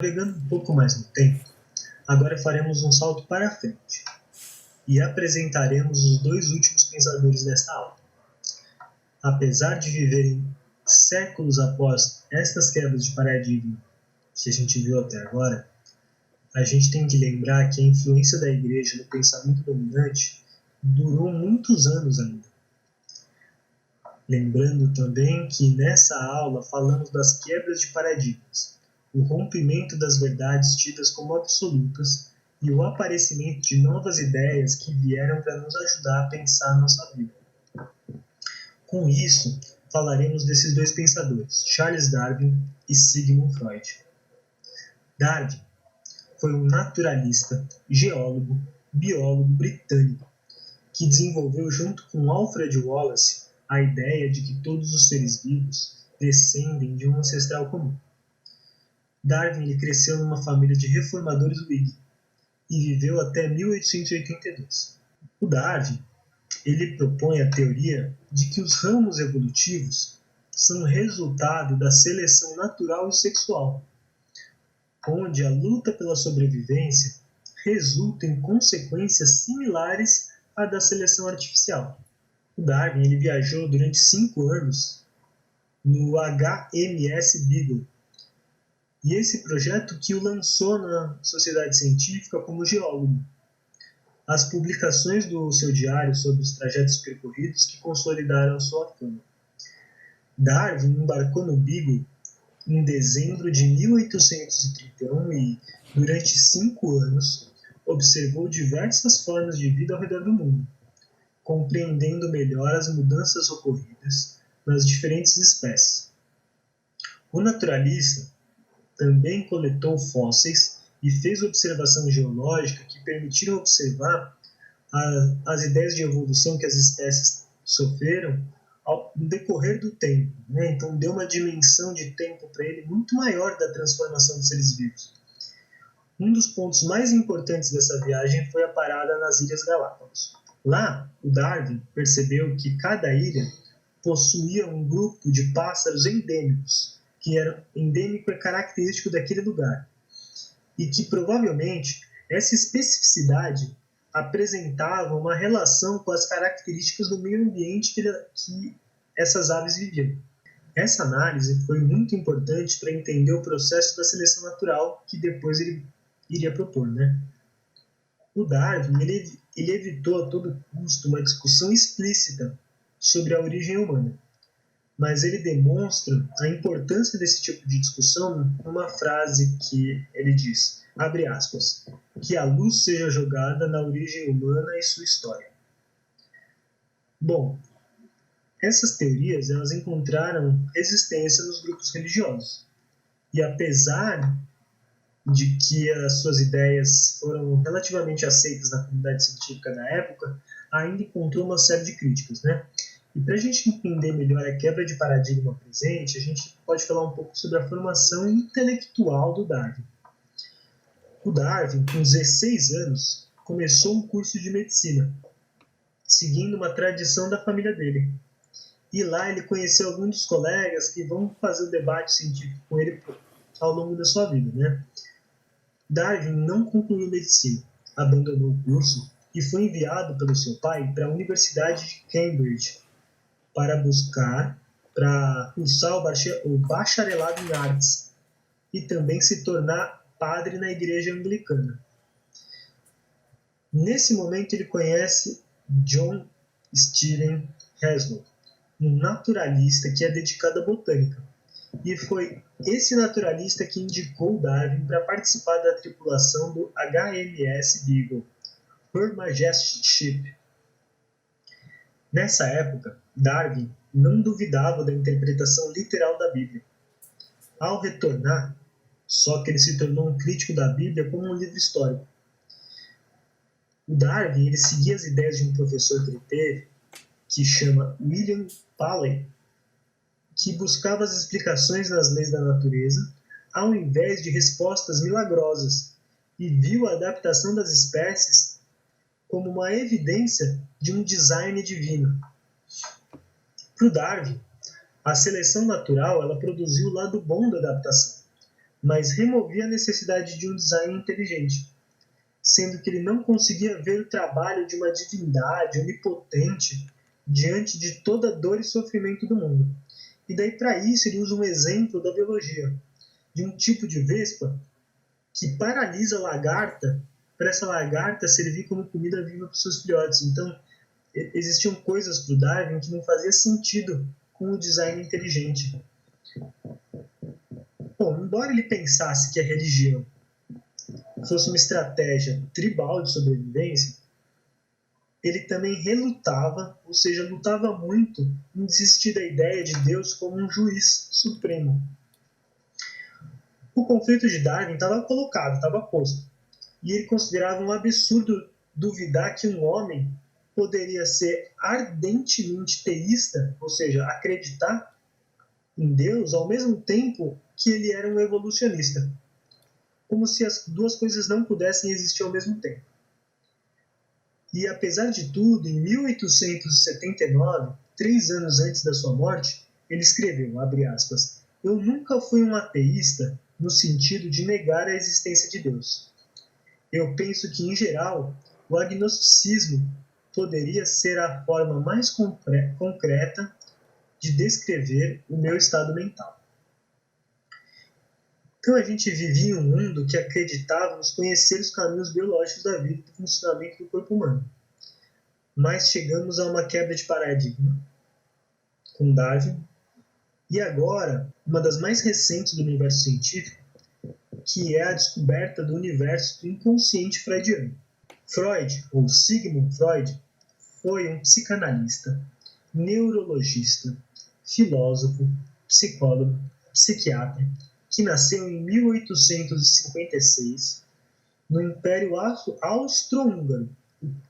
Navegando um pouco mais no tempo, agora faremos um salto para frente e apresentaremos os dois últimos pensadores desta aula. Apesar de viverem séculos após estas quebras de paradigma que a gente viu até agora, a gente tem que lembrar que a influência da Igreja no pensamento dominante durou muitos anos ainda. Lembrando também que nessa aula falamos das quebras de paradigmas, o rompimento das verdades tidas como absolutas e o aparecimento de novas ideias que vieram para nos ajudar a pensar nossa vida. Com isso, falaremos desses dois pensadores, Charles Darwin e Sigmund Freud. Darwin foi um naturalista, geólogo, biólogo britânico que desenvolveu junto com Alfred Wallace a ideia de que todos os seres vivos descendem de um ancestral comum. Darwin cresceu numa família de reformadores Whig e viveu até 1882. O Darwin propõe a teoria de que os ramos evolutivos são resultado da seleção natural e sexual, onde a luta pela sobrevivência resulta em consequências similares à da seleção artificial. O Darwin viajou durante 5 anos no HMS Beagle, e esse projeto que o lançou na sociedade científica como geólogo. As publicações do seu diário sobre os trajetos percorridos que consolidaram sua fama. Darwin embarcou no Beagle em dezembro de 1831 e, durante 5 anos, observou diversas formas de vida ao redor do mundo, compreendendo melhor as mudanças ocorridas nas diferentes espécies. O naturalista também coletou fósseis e fez observação geológica que permitiram observar as ideias de evolução que as espécies sofreram no decorrer do tempo. Então deu uma dimensão de tempo para ele muito maior da transformação dos seres vivos. Um dos pontos mais importantes dessa viagem foi a parada nas Ilhas Galápagos. Lá, o Darwin percebeu que cada ilha possuía um grupo de pássaros endêmicos, que era endêmico é característico daquele lugar, e que provavelmente essa especificidade apresentava uma relação com as características do meio ambiente que essas aves viviam. Essa análise foi muito importante para entender o processo da seleção natural que depois ele iria propor. O Darwin ele evitou a todo custo uma discussão explícita sobre a origem humana, mas ele demonstra a importância desse tipo de discussão numa frase que ele diz, abre aspas, que a luz seja jogada na origem humana e sua história. Bom, essas teorias elas encontraram resistência nos grupos religiosos, e apesar de que as suas ideias foram relativamente aceitas na comunidade científica da época, ainda encontrou uma série de críticas, E para a gente entender melhor a quebra de paradigma presente, a gente pode falar um pouco sobre a formação intelectual do Darwin. O Darwin, com 16 anos, começou um curso de medicina, seguindo uma tradição da família dele. E lá ele conheceu alguns dos colegas que vão fazer o debate científico com ele ao longo da sua vida. Darwin não concluiu medicina, abandonou o curso e foi enviado pelo seu pai para a Universidade de Cambridge, para cursar o bacharelado em artes e também se tornar padre na igreja anglicana. Nesse momento ele conhece John Stephen Heslop, um naturalista que é dedicado à botânica, e foi esse naturalista que indicou Darwin para participar da tripulação do HMS Beagle, Her Majesty's Ship. Nessa época, Darwin não duvidava da interpretação literal da Bíblia. Ao retornar, só que ele se tornou um crítico da Bíblia como um livro histórico. O Darwin seguia as ideias de um professor que ele teve, que chama William Paley, que buscava as explicações nas leis da natureza, ao invés de respostas milagrosas, e viu a adaptação das espécies como uma evidência de um design divino. Para o Darwin, a seleção natural ela produziu o lado bom da adaptação, mas removia a necessidade de um design inteligente, sendo que ele não conseguia ver o trabalho de uma divindade onipotente diante de toda a dor e sofrimento do mundo. E daí, para isso, ele usa um exemplo da biologia, de um tipo de vespa que paralisa a lagarta para essa lagarta servir como comida viva para os seus filhotes. Então, existiam coisas para o Darwin que não fazia sentido com o design inteligente. Bom, embora ele pensasse que a religião fosse uma estratégia tribal de sobrevivência, ele também relutava, ou seja, lutava muito em desistir da ideia de Deus como um juiz supremo. O conflito de Darwin estava colocado, estava posto, e ele considerava um absurdo duvidar que um homem poderia ser ardentemente teísta, ou seja, acreditar em Deus, ao mesmo tempo que ele era um evolucionista, como se as duas coisas não pudessem existir ao mesmo tempo. E apesar de tudo, em 1879, 3 anos antes da sua morte, ele escreveu, abre aspas, "Eu nunca fui um ateísta no sentido de negar a existência de Deus. Eu penso que, em geral, o agnosticismo poderia ser a forma mais concreta de descrever o meu estado mental." Então a gente vivia em um mundo que acreditávamos conhecer os caminhos biológicos da vida e do funcionamento do corpo humano. Mas chegamos a uma quebra de paradigma com Darwin, e agora, uma das mais recentes do universo científico, que é a descoberta do universo do inconsciente freudiano. Freud, ou Sigmund Freud, foi um psicanalista, neurologista, filósofo, psicólogo, psiquiatra, que nasceu em 1856 no Império Austro-Húngaro,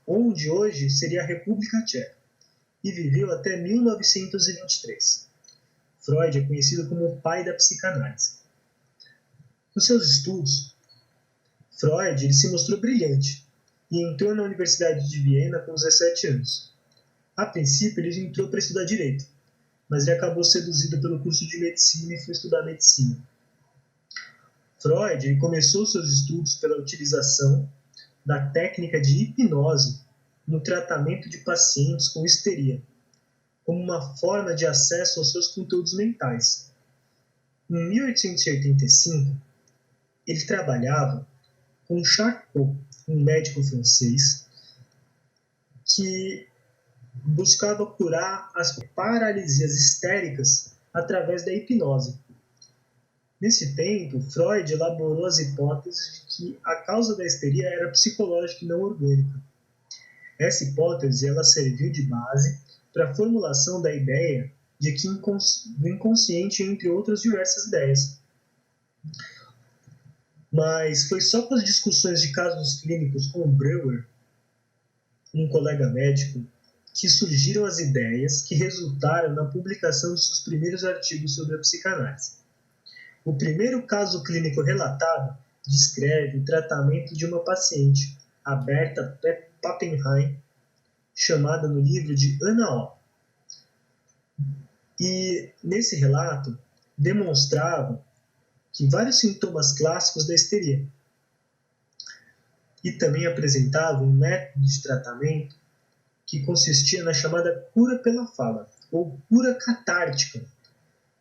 onde hoje seria a República Tcheca, e viveu até 1923. Freud é conhecido como o pai da psicanálise. Nos seus estudos, Freud ele se mostrou brilhante e entrou na Universidade de Viena com 17 anos. A princípio, ele entrou para estudar direito, mas ele acabou seduzido pelo curso de medicina e foi estudar medicina. Freud começou seus estudos pela utilização da técnica de hipnose no tratamento de pacientes com histeria, como uma forma de acesso aos seus conteúdos mentais. Em 1885, ele trabalhava com Charcot, um médico francês, que buscava curar as paralisias histéricas através da hipnose. Nesse tempo, Freud elaborou as hipóteses de que a causa da histeria era psicológica e não orgânica. Essa hipótese ela serviu de base para a formulação da ideia de que do inconsciente, entre outras diversas ideias. Mas foi só com as discussões de casos clínicos com Breuer, um colega médico, que surgiram as ideias que resultaram na publicação de seus primeiros artigos sobre a psicanálise. O primeiro caso clínico relatado descreve o tratamento de uma paciente, a Berta Pappenheim, chamada no livro de Ana O. E nesse relato demonstrava que vários sintomas clássicos da histeria, e também apresentava um método de tratamento que consistia na chamada cura pela fala, ou cura catártica,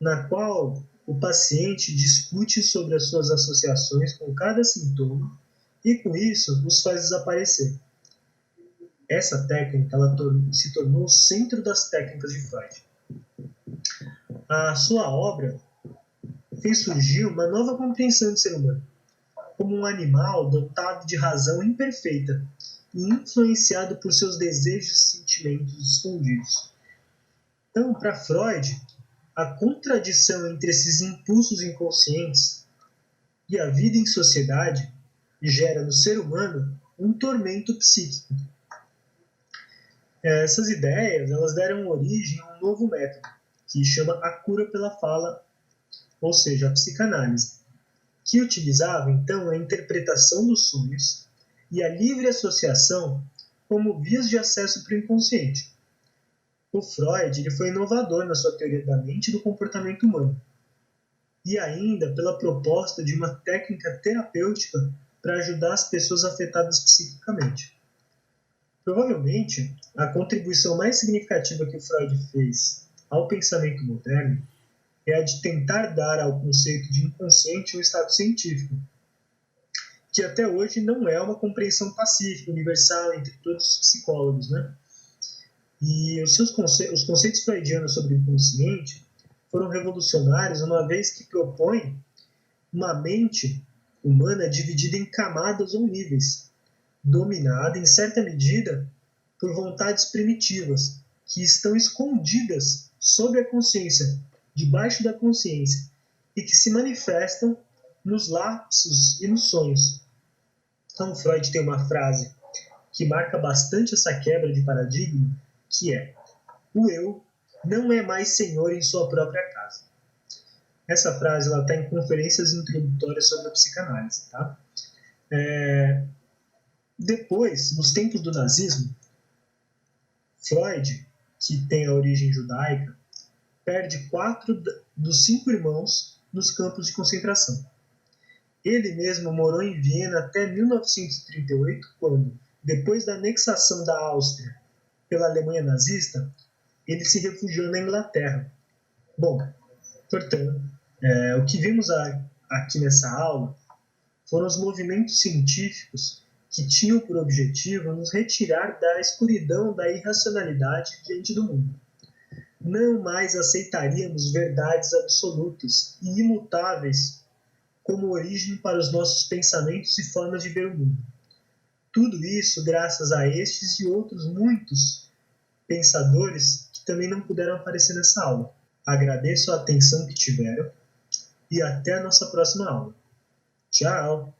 na qual o paciente discute sobre as suas associações com cada sintoma e, com isso, os faz desaparecer. Essa técnica ela se tornou o centro das técnicas de Freud. A sua obra fez surgir uma nova compreensão do ser humano, como um animal dotado de razão imperfeita e influenciado por seus desejos e sentimentos escondidos. Então, para Freud, a contradição entre esses impulsos inconscientes e a vida em sociedade gera no ser humano um tormento psíquico. Essas ideias elas deram origem a um novo método, que chama a cura pela fala, ou seja, a psicanálise, que utilizava então a interpretação dos sonhos e a livre associação como vias de acesso para o inconsciente. O Freud ele foi inovador na sua teoria da mente e do comportamento humano. e ainda pela proposta de uma técnica terapêutica para ajudar as pessoas afetadas psiquicamente. Provavelmente, a contribuição mais significativa que o Freud fez ao pensamento moderno é a de tentar dar ao conceito de inconsciente um estado científico, que até hoje não é uma compreensão pacífica, universal entre todos os psicólogos, né? E os conceitos freudianos sobre o inconsciente foram revolucionários, uma vez que propõem uma mente humana dividida em camadas ou níveis, dominada em certa medida por vontades primitivas, que estão escondidas sob a consciência, debaixo da consciência, e que se manifestam nos lapsos e nos sonhos. Então, Freud tem uma frase que marca bastante essa quebra de paradigma, que é: o eu não é mais senhor em sua própria casa. Essa frase está em conferências introdutórias sobre a psicanálise. Tá? Depois, nos tempos do nazismo, Freud, que tem a origem judaica, perde 4 dos 5 irmãos nos campos de concentração. Ele mesmo morou em Viena até 1938, quando, depois da anexação da Áustria pela Alemanha nazista, ele se refugiou na Inglaterra. Bom, portanto, o que vimos aqui nessa aula foram os movimentos científicos que tinham por objetivo nos retirar da escuridão da irracionalidade diante do mundo. Não mais aceitaríamos verdades absolutas e imutáveis como origem para os nossos pensamentos e formas de ver o mundo. Tudo isso graças a estes e outros muitos pensadores que também não puderam aparecer nessa aula. Agradeço a atenção que tiveram e até a nossa próxima aula. Tchau!